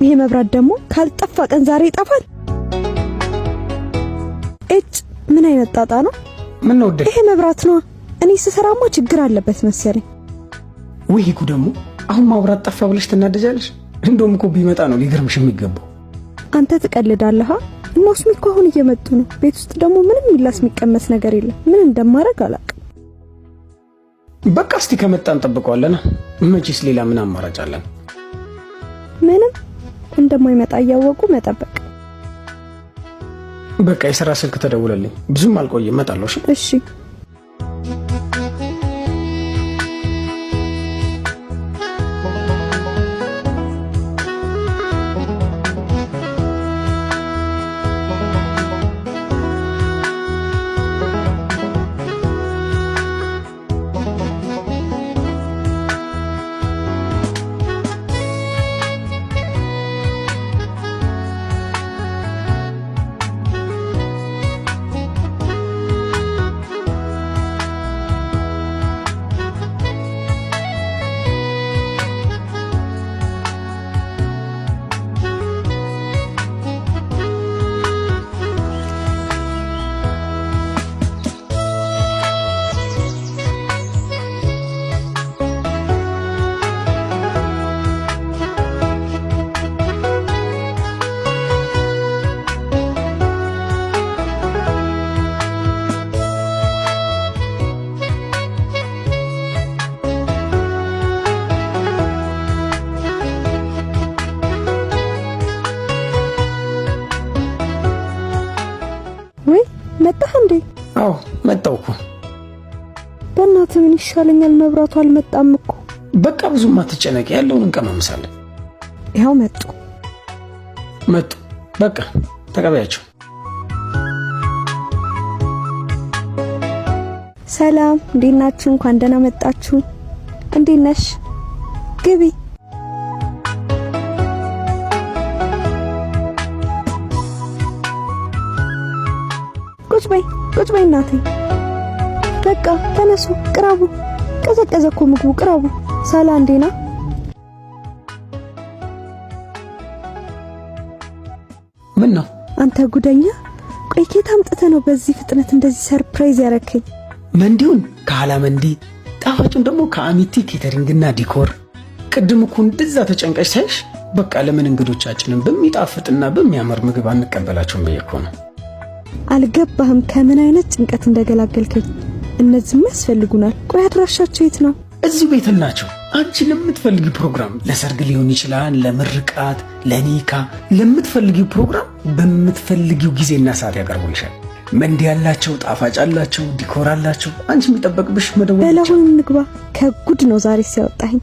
ይሄ መብራት ደግሞ ካልጠፋ ቀን ዛሬ ይጠፋል። ምን አይነት ጣጣ ነው? ምን ነው ይሄ መብራት ነው? እኔ ስሰራማ ችግር አለበት መሰለኝ። ወይ ይኩ ደግሞ አሁን ማብራት ጠፋ ብለሽ ትናደጃለሽ? እንደውም እኮ ቢመጣ ነው ሊገርምሽ የሚገባው። አንተ ትቀልዳለህ። እነሱም እኮ አሁን እየመጡ ነው። ቤት ውስጥ ደግሞ ምንም ይላስ የሚቀመስ ነገር የለም። ምን እንደማረግ አላውቅም። በቃ እስቲ ከመጣን እንጠብቀዋለን። መቼስ ሌላ ምን አማራጭ አለን? ምንም እንደማይመጣ እያወቁ መጠበቅ። በቃ የሥራ ስልክ ተደውለልኝ። ብዙም አልቆይም እመጣለሁ። እሺ መጣህ እንዴ? አዎ መጣሁ እኮ። በእናትህ ምን ይሻለኛል? መብራቱ አልመጣም እኮ። በቃ ብዙም አትጨነቂ፣ ያለውን እንቀማምሳለን። ይኸው መጡ። በቃ ተቀበያቸው። ሰላም፣ እንዴት ናችሁ? እንኳን ደህና መጣችሁ። እንዴት ነሽ? ግቢ። ቁጭ በይ እናቴ። በቃ ተነሱ፣ ቅረቡ። ቀዘቀዘ እኮ ምግቡ፣ ቅረቡ። ሰላም እንዴና? ምን ነው አንተ ጉደኛ? ቆይ ከየት አምጥተህ ነው በዚህ ፍጥነት እንደዚህ ሰርፕራይዝ ያረከኝ? መንዲውን ከኋላ መንዲ፣ ጣፋጩን ደግሞ ከአሚቲ ኬተሪንግና ዲኮር። ቅድም እኮ እንደዛ ተጨንቀሽ ሳይሽ በቃ ለምን እንግዶቻችንን በሚጣፍጥና በሚያምር ምግብ አንቀበላቸውም ብዬ እኮ ነው። አልገባህም ከምን አይነት ጭንቀት እንደገላገልከኝ። እነዚህም ያስፈልጉናል። ቆይ አድራሻቸው የት ነው? እዚህ ቤት ናቸው። አንቺ ለምትፈልጊው ፕሮግራም፣ ለሰርግ ሊሆን ይችላል፣ ለምርቃት፣ ለኒካ፣ ለምትፈልጊው ፕሮግራም በምትፈልጊው ጊዜና ሰዓት ያቀርቡልሻል። መንዲ ያላቸው፣ ጣፋጭ አላቸው፣ ዲኮር አላቸው። አንቺ የሚጠበቅብሽ መደወል። በለሁን ንግባ። ከጉድ ነው ዛሬ ሲያወጣኝ።